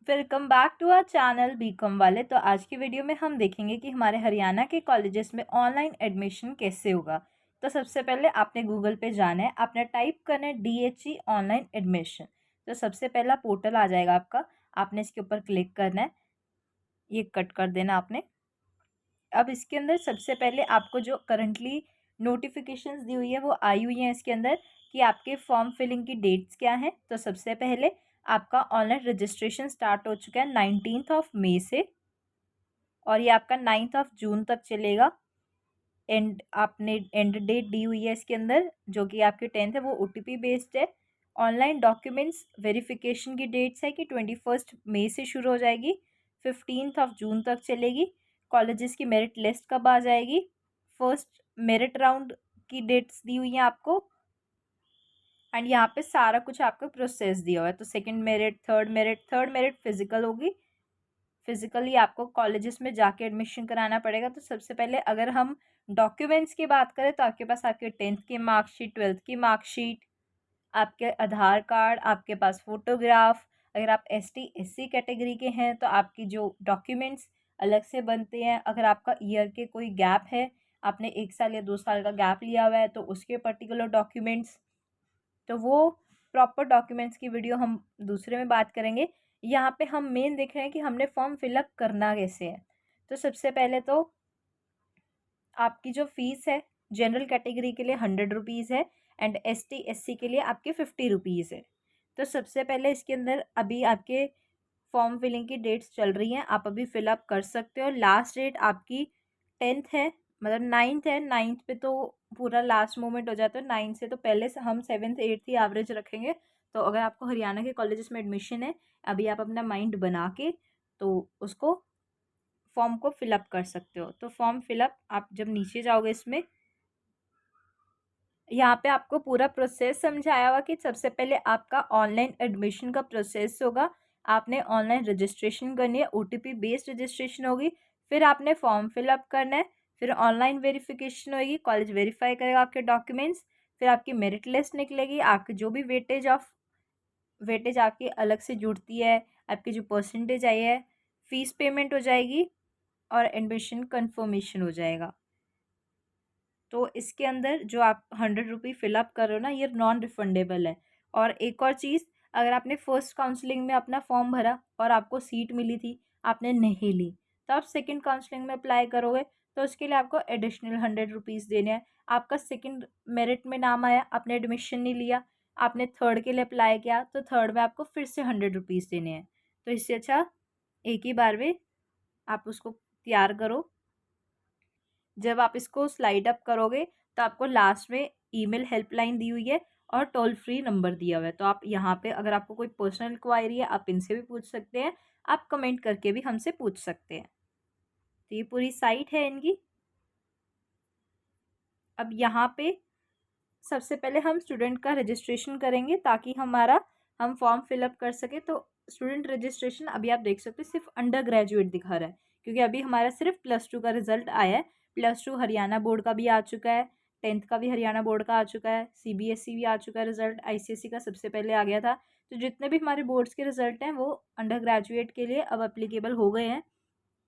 Welcome back to our channel BCom वाले। तो आज की वीडियो में हम देखेंगे कि हमारे हरियाणा के कॉलेजेस में ऑनलाइन एडमिशन कैसे होगा। तो सबसे पहले आपने गूगल पे जाना है, आपने टाइप करना है DHE ऑनलाइन एडमिशन। तो सबसे पहला पोर्टल आ जाएगा आपका, आपने इसके ऊपर क्लिक करना है, ये कट कर देना आपने। अब इसके अंदर सबसे पहले आपको जो करंटली नोटिफिकेशंस दी हुई है वो आई हुई हैं इसके अंदर कि आपके फॉर्म फिलिंग की डेट्स क्या हैं। तो सबसे पहले आपका ऑनलाइन रजिस्ट्रेशन स्टार्ट हो चुका है 19 मई से, और ये आपका 9 जून तक चलेगा। एंड आपने एंड डेट दी हुई है इसके अंदर जो कि आपकी 10 है, वो OTP बेस्ड है। ऑनलाइन डॉक्यूमेंट्स वेरिफिकेशन की डेट्स है कि 21 मई से शुरू हो जाएगी, 15 जून तक चलेगी। कॉलेजेस की मेरिट लिस्ट कब आ जाएगी, फर्स्ट मेरिट राउंड की डेट्स दी हुई हैं आपको। एंड यहाँ पे सारा कुछ आपका प्रोसेस दिया हुआ है। तो second merit, third merit physical होगी। फिजिकली आपको कॉलेजेस में जाके एडमिशन कराना पड़ेगा। तो सबसे पहले अगर हम डॉक्यूमेंट्स की बात करें तो आपके पास आपके 10th की मार्कशीट, 12th की मार्कशीट, आपके आधार कार्ड, आपके पास फोटोग्राफ। अगर आप ST SC कैटेगरी के हैं तो आपकी जो डॉक्यूमेंट्स अलग से बनते हैं। अगर आपका ईयर के कोई गैप है, आपने 1 साल या 2 साल का गैप लिया हुआ है, तो उसके पर्टिकुलर डॉक्यूमेंट्स। तो वो प्रॉपर डॉक्यूमेंट्स की वीडियो हम दूसरे में बात करेंगे। यहाँ पे हम मेन देख रहे हैं कि हमने फॉर्म फिलअप करना कैसे है। तो सबसे पहले तो आपकी जो फीस है, जनरल कैटेगरी के लिए 100 रुपीज़ है एंड ST SC के लिए आपके 50 रुपीज़ है। तो सबसे पहले इसके अंदर अभी आपके फॉर्म फिलिंग की डेट्स चल रही हैं, आप अभी फिलअप कर सकते हो। लास्ट डेट आपकी 10th है, मतलब 9th है। 9th पे तो पूरा लास्ट मोमेंट हो जाता है। 9th से तो पहले से हम 7th 8th ही एवरेज रखेंगे। तो अगर आपको हरियाणा के कॉलेजेस में एडमिशन है, अभी आप अपना माइंड बना के तो उसको फॉर्म को फिलअप कर सकते हो। तो फॉर्म फिलअप आप जब नीचे जाओगे इसमें, यहाँ पे आपको पूरा प्रोसेस समझाया हुआ कि सबसे पहले आपका ऑनलाइन एडमिशन का प्रोसेस होगा। आपने ऑनलाइन रजिस्ट्रेशन करनी है, OTP बेस्ड रजिस्ट्रेशन होगी। फिर आपने फॉर्म फिलअप करना है, फिर ऑनलाइन वेरिफिकेशन होगी, कॉलेज वेरीफाई करेगा आपके डॉक्यूमेंट्स। फिर आपकी मेरिट लिस्ट निकलेगी, आपकी जो भी वेटेज आपकी अलग से जुड़ती है, आपकी जो परसेंटेज आई है, फीस पेमेंट हो जाएगी और एडमिशन कन्फर्मेशन हो जाएगा। तो इसके अंदर जो आप 100 रुपये फिलअप कर रहे हो ना, ये नॉन रिफंडेबल है। और एक और चीज़, अगर आपने फर्स्ट काउंसलिंग में अपना फॉर्म भरा और आपको सीट मिली थी, आपने नहीं ली, तो आप सेकंड काउंसलिंग में अप्लाई करोगे तो उसके लिए आपको एडिशनल 100 रुपीज़ देने हैं। आपका सेकंड मेरिट में नाम आया, आपने एडमिशन नहीं लिया, आपने थर्ड के लिए अप्लाई किया, तो थर्ड में आपको फिर से 100 रुपीज़ देने हैं। तो इससे अच्छा एक ही बार में आप उसको तैयार करो। जब आप इसको स्लाइड अप करोगे तो आपको लास्ट में ईमेल हेल्पलाइन दी हुई है और टोल फ्री नंबर दिया हुआ है। तो आप यहाँ पे अगर आपको कोई पर्सनल क्वायरी है, आप इनसे भी पूछ सकते हैं, आप कमेंट करके भी हमसे पूछ सकते हैं। तो ये पूरी साइट है इनकी। अब यहाँ पे सबसे पहले हम स्टूडेंट का रजिस्ट्रेशन करेंगे ताकि हम फॉर्म फिलअप कर सके। तो स्टूडेंट रजिस्ट्रेशन अभी आप देख सकते हैं सिर्फ अंडर ग्रेजुएट दिखा रहा है, क्योंकि अभी हमारा सिर्फ +2 का रिजल्ट आया है। +2 हरियाणा बोर्ड का भी आ चुका है, 10th का भी हरियाणा बोर्ड का आ चुका है, CBSE भी आ चुका है रिजल्ट, ICSE का सबसे पहले आ गया था। तो जितने भी हमारे बोर्ड्स के रिजल्ट हैं वो अंडर ग्रेजुएट के लिए अब अप्लीकेबल हो गए हैं।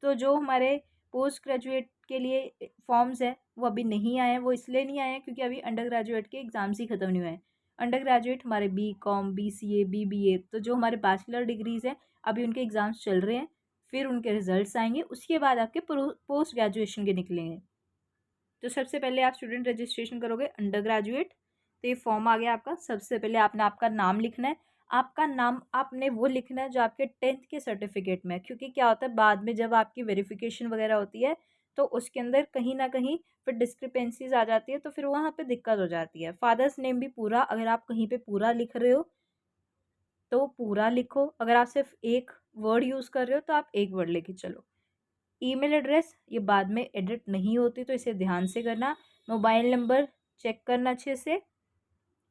तो जो हमारे पोस्ट ग्रेजुएट के लिए फॉर्म्स हैं वो अभी नहीं आए हैं। वो इसलिए नहीं आए हैं क्योंकि अभी अंडर ग्रेजुएट के एग्ज़ाम्स ही ख़त्म नहीं हुए हैं। अंडर ग्रेजुएट हमारे BCom, BCA, BBA, तो जो हमारे बैचलर डिग्रीज़ हैं अभी उनके एग्ज़ाम्स चल रहे हैं। फिर उनके रिजल्ट्स आएंगे, उसके बाद आपके पोस्ट ग्रेजुएशन के निकलेंगे। तो सबसे पहले आप स्टूडेंट रजिस्ट्रेशन करोगे अंडर ग्रेजुएट। तो ये फॉर्म आ गया आपका। सबसे पहले आपने आपका नाम लिखना है। आपका नाम आपने वो लिखना है जो आपके 10th के सर्टिफिकेट में है, क्योंकि क्या होता है बाद में जब आपकी वेरिफिकेशन वगैरह होती है तो उसके अंदर कहीं ना कहीं फिर डिस्क्रिपेंसीज आ जाती है, तो फिर वहाँ पे दिक्कत हो जाती है। फादर्स नेम भी पूरा, अगर आप कहीं पे पूरा लिख रहे हो तो पूरा लिखो, अगर आप सिर्फ एक वर्ड यूज़ कर रहे हो तो आप एक वर्ड लेके चलो। ईमेल एड्रेस ये बाद में एडिट नहीं होती, तो इसे ध्यान से करना। मोबाइल नंबर चेक करना अच्छे से।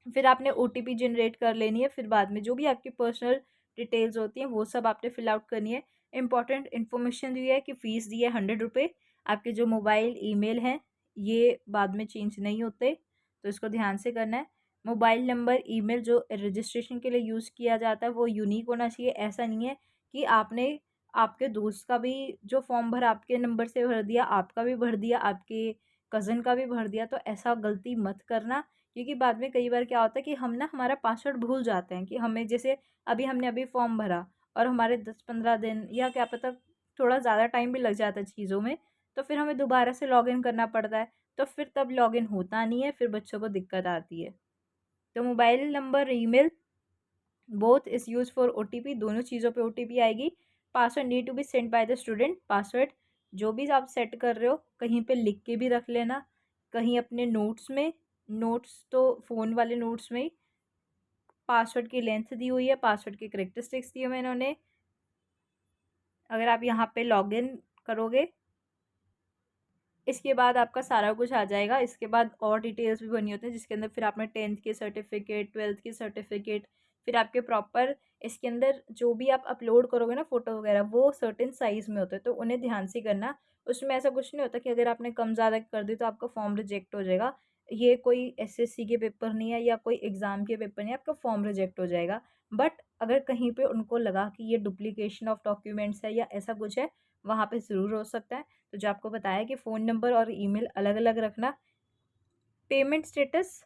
फिर आपने OTP जनरेट कर लेनी है। फिर बाद में जो भी आपकी पर्सनल डिटेल्स होती हैं वो सब आपने फिल आउट करनी है। इंपॉर्टेंट इन्फॉर्मेशन दी है कि फ़ीस दी है 100 रुपये। आपके जो मोबाइल ईमेल हैं ये बाद में चेंज नहीं होते, तो इसको ध्यान से करना है। मोबाइल नंबर ईमेल जो रजिस्ट्रेशन के लिए यूज़ किया जाता है वो यूनिक होना चाहिए। ऐसा नहीं है कि आपने आपके दोस्त का भी जो फॉर्म भरा आपके नंबर से भर दिया, आपका भी भर दिया, आपके कज़न का भी भर दिया। तो ऐसा गलती मत करना, क्योंकि बाद में कई बार क्या होता है कि हम ना हमारा पासवर्ड भूल जाते हैं कि हमें जैसे हमने अभी फॉर्म भरा और हमारे 10-15 दिन या क्या पता थोड़ा ज़्यादा टाइम भी लग जाता है चीज़ों में, तो फिर हमें दोबारा से लॉगिन करना पड़ता है। तो फिर तब लॉगिन होता नहीं है, फिर बच्चों को दिक्कत आती है। तो mobile number, email both is use for OTP, दोनों चीज़ों पे ओटीपी आएगी। Password need to be send by the student, password जो भी आप सेट कर रहे हो कहीं पे लिख के भी रख लेना, कहीं अपने नोट्स में, नोट्स तो फ़ोन वाले नोट्स में ही पासवर्ड की लेंथ दी हुई है, पासवर्ड की कैरेक्टरिस्टिक्स दी हुई है इन्होंने। अगर आप यहाँ पे लॉगिन करोगे, इसके बाद आपका सारा कुछ आ जाएगा। इसके बाद और डिटेल्स भी बनी होती हैं जिसके अंदर फिर आपने 10th के सर्टिफिकेट, 12th की सर्टिफिकेट, फिर आपके प्रॉपर इसके अंदर जो भी आप अपलोड करोगे ना फ़ोटो वगैरह, वो सर्टेन साइज़ में होते हैं, तो उन्हें ध्यान से करना। उसमें ऐसा कुछ नहीं होता कि अगर आपने कम ज़्यादा कर दी तो आपका फॉर्म रिजेक्ट हो जाएगा। ये कोई एसएससी के पेपर नहीं है या कोई एग्ज़ाम के पेपर नहीं है, आपका फॉर्म रिजेक्ट हो जाएगा। बट अगर कहीं पे उनको लगा कि ये डुप्लीकेशन ऑफ डॉक्यूमेंट्स है या ऐसा कुछ है, वहाँ पे ज़रूर हो सकता है। तो जो आपको बताया कि फ़ोन नंबर और ईमेल अलग-अलग रखना। पेमेंट स्टेटस,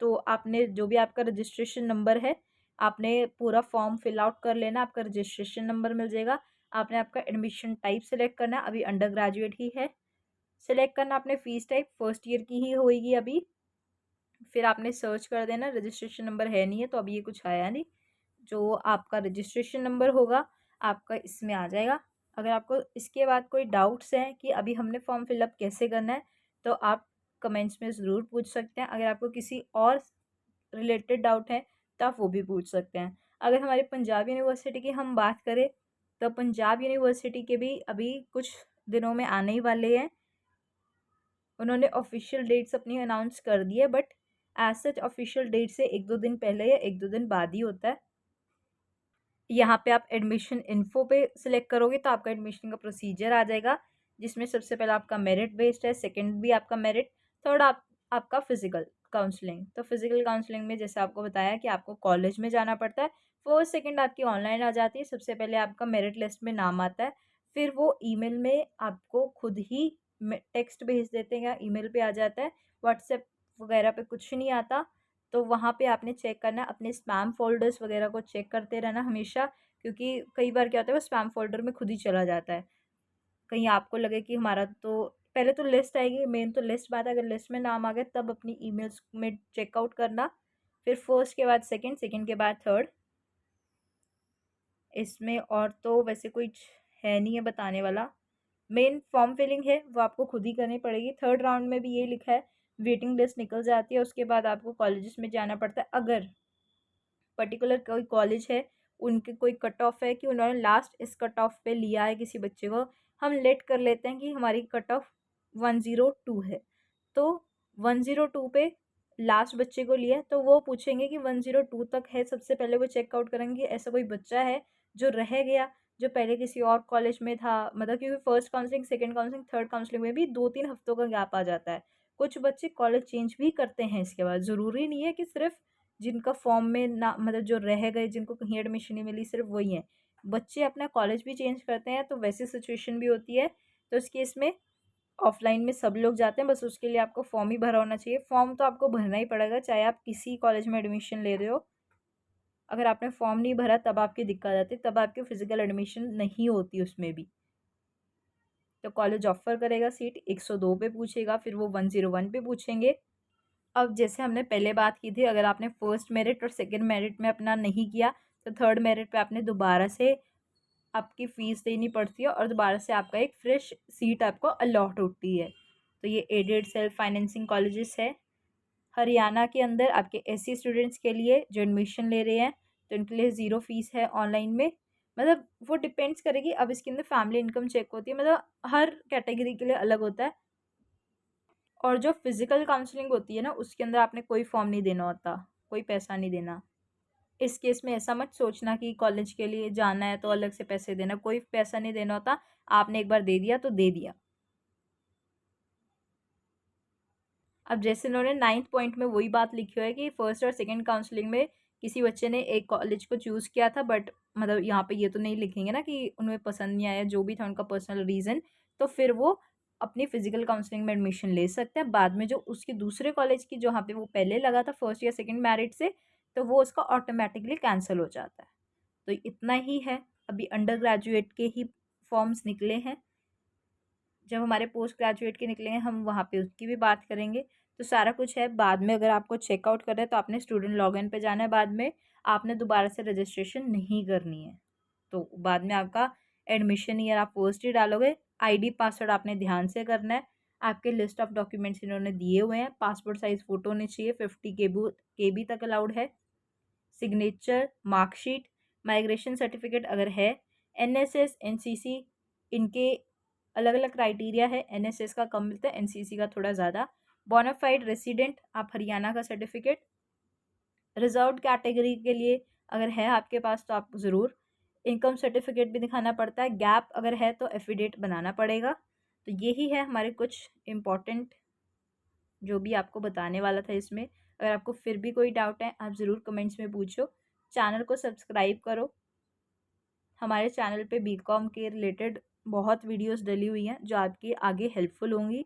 तो आपने जो भी आपका रजिस्ट्रेशन नंबर है, आपने पूरा फॉर्म फिल आउट कर लेना, आपका रजिस्ट्रेशन नंबर मिल जाएगा। आपने आपका एडमिशन टाइप सेलेक्ट करना है, अभी अंडर ग्रेजुएट ही है। सेलेक्ट करना आपने फ़ीस टाइप, फर्स्ट ईयर की ही होएगी अभी। फिर आपने सर्च कर देना, रजिस्ट्रेशन नंबर है नहीं है तो अभी ये कुछ आया नहीं। जो आपका रजिस्ट्रेशन नंबर होगा आपका इसमें आ जाएगा। अगर आपको इसके बाद कोई डाउट्स हैं कि अभी हमने फॉर्म फिलअप कैसे करना है, तो आप कमेंट्स में ज़रूर पूछ सकते हैं। अगर आपको किसी और रिलेटेड डाउट है तो आप वो भी पूछ सकते हैं। अगर हमारी पंजाब यूनिवर्सिटी की हम बात करें, तो पंजाब यूनिवर्सिटी के भी अभी कुछ दिनों में आने ही वाले हैं। उन्होंने ऑफिशियल डेट्स अपनी अनाउंस कर दी है, but as such official date से 1-2 दिन पहले या 1-2 दिन बाद ही होता है। यहाँ पे आप एडमिशन इन्फो पे सिलेक्ट करोगे तो आपका एडमिशन का प्रोसीजर आ जाएगा, जिसमें सबसे पहला आपका मेरिट बेस्ड है, सेकंड भी आपका मेरिट, थर्ड आपका फिजिकल काउंसलिंग। तो फिजिकल काउंसलिंग में जैसे आपको बताया कि आपको कॉलेज में जाना पड़ता है। फर्स्ट सेकंड आपकी ऑनलाइन आ जाती है। सबसे पहले आपका मेरिट लिस्ट में नाम आता है, फिर वो ईमेल में आपको खुद ही टेक्स्ट भेज देते हैं या ईमेल पे आ जाता है। व्हाट्सएप वगैरह पे कुछ नहीं आता। तो वहाँ पे आपने चेक करना है, अपने स्पैम फ़ोल्डर्स वगैरह को चेक करते रहना हमेशा, क्योंकि कई बार क्या होता है वो स्पैम फ़ोल्डर में खुद ही चला जाता है। कहीं आपको लगे कि हमारा तो पहले तो लिस्ट आएगी, मेन तो लिस्ट बात है, अगर लिस्ट में नाम आ गया तब अपनी ईमेल्स में चेकआउट करना। फिर फर्स्ट के बाद सेकंड, सेकंड के बाद थर्ड। इसमें और तो वैसे कुछ है नहीं है बताने वाला। मेन फॉर्म फिलिंग है वो आपको खुद ही करनी पड़ेगी। थर्ड राउंड में भी ये लिखा है, वेटिंग लिस्ट निकल जाती है, उसके बाद आपको कॉलेजेस में जाना पड़ता है। अगर पर्टिकुलर कोई कॉलेज है, उनके कोई कट ऑफ है कि उन्होंने लास्ट इस कट ऑफ पे लिया है किसी बच्चे को, हम लेट कर लेते हैं कि हमारी कट ऑफ 102 है, तो 102 पे लास्ट बच्चे को लिया है, तो वो पूछेंगे कि 102 तक है। सबसे पहले वो चेकआउट करेंगे ऐसा कोई बच्चा है जो रह गया, जो पहले किसी और कॉलेज में था, मतलब क्योंकि first counselling, second counselling, third counselling में भी 2-3 हफ्तों का गैप आ जाता है। कुछ बच्चे कॉलेज चेंज भी करते हैं इसके बाद, ज़रूरी नहीं है कि सिर्फ जिनका फॉर्म में ना, मतलब जो रह गए, जिनको कहीं एडमिशन नहीं मिली, सिर्फ वही हैं। बच्चे अपना कॉलेज भी चेंज करते हैं, तो वैसी सिचुएशन भी होती है। तो इस केस में ऑफलाइन में सब लोग जाते हैं, बस उसके लिए आपको फॉर्म ही भरा होना चाहिए। फॉर्म तो आपको भरना ही पड़ेगा चाहे आप किसी कॉलेज में एडमिशन ले रहे हो। अगर आपने फॉर्म नहीं भरा तब आपकी दिक्कत आती है, तब आपकी फिजिकल एडमिशन नहीं होती उसमें भी। तो कॉलेज ऑफर करेगा सीट, 102 पे पूछेगा, फिर वो 101 पे पूछेंगे। अब जैसे हमने पहले बात की थी, अगर आपने फर्स्ट मेरिट और सेकंड मेरिट में अपना नहीं किया, तो थर्ड मेरिट पे आपने दोबारा से आपकी फ़ीस देनी पड़ती है और दोबारा से आपका एक फ्रेश सीट आपको अलॉट होती है। तो ये एडेड सेल्फ फाइनेंसिंग कॉलेजेस है हरियाणा के अंदर। आपके एससी स्टूडेंट्स के लिए जो एडमिशन ले रहे हैं, तो उनके लिए ज़ीरो फीस है ऑनलाइन में। मतलब वो डिपेंड्स करेगी, अब इसके अंदर फैमिली इनकम चेक होती है, मतलब हर कैटेगरी के लिए अलग होता है। और जो फिजिकल काउंसलिंग होती है ना, उसके अंदर आपने कोई फॉर्म नहीं देना होता, कोई पैसा नहीं देना। इस केस में ऐसा मत सोचना कि कॉलेज के लिए जाना है तो अलग से पैसे देना, कोई पैसा नहीं देना होता। आपने एक बार दे दिया तो दे दिया। अब जैसे इन्होंने 9th पॉइंट में वही बात लिखी है कि फर्स्ट और सेकंड काउंसलिंग में किसी बच्चे ने एक कॉलेज को चूज़ किया था, बट मतलब यहाँ पे ये तो नहीं लिखेंगे ना कि उन्हें पसंद नहीं आया, जो भी था उनका पर्सनल रीज़न, तो फिर वो अपनी फिजिकल काउंसलिंग में एडमिशन ले सकते हैं। बाद में जो उसके दूसरे कॉलेज की जहाँ पे वो पहले लगा था फर्स्ट या सेकंड मेरिट से, तो वो उसका ऑटोमेटिकली कैंसिल हो जाता है। तो इतना ही है। अभी अंडर ग्रेजुएट के ही फॉर्म्स निकले हैं। जब हमारे पोस्ट ग्रेजुएट के निकलेंगे हम वहाँ पे उसकी भी बात करेंगे। तो सारा कुछ है। बाद में अगर आपको चेकआउट करना है तो आपने स्टूडेंट लॉगिन पे जाना है। बाद में आपने दोबारा से रजिस्ट्रेशन नहीं करनी है। तो बाद में आपका एडमिशन ईयर आप फर्स्ट ही डालोगे। आईडी पासवर्ड आपने ध्यान से करना है। आपके लिस्ट ऑफ डॉक्यूमेंट्स इन्होंने दिए हुए हैं। पासपोर्ट साइज फ़ोटो होनी चाहिए, 50 केबी तक अलाउड है। सिग्नेचर, मार्कशीट, माइग्रेशन सर्टिफिकेट अगर है, एनएसएस, एनसीसी, इनके अलग अलग क्राइटेरिया है। एनएसएस का कम मिलता है, एनसीसी का थोड़ा ज़्यादा। बोनाफाइड रेसिडेंट आप हरियाणा का सर्टिफिकेट। रिजर्व्ड कैटेगरी के लिए अगर है आपके पास तो आप ज़रूर इनकम सर्टिफिकेट भी दिखाना पड़ता है। गैप अगर है तो एफिडेविट बनाना पड़ेगा। तो यही है हमारे कुछ इम्पॉर्टेंट जो भी आपको बताने वाला था इसमें। अगर आपको फिर भी कोई डाउट है आप ज़रूर कमेंट्स में पूछो। चैनल को सब्सक्राइब करो। हमारे चैनल पे बीकॉम के रिलेटेड बहुत वीडियोस डली हुई हैं जो आपकी आगे हेल्पफुल होंगी।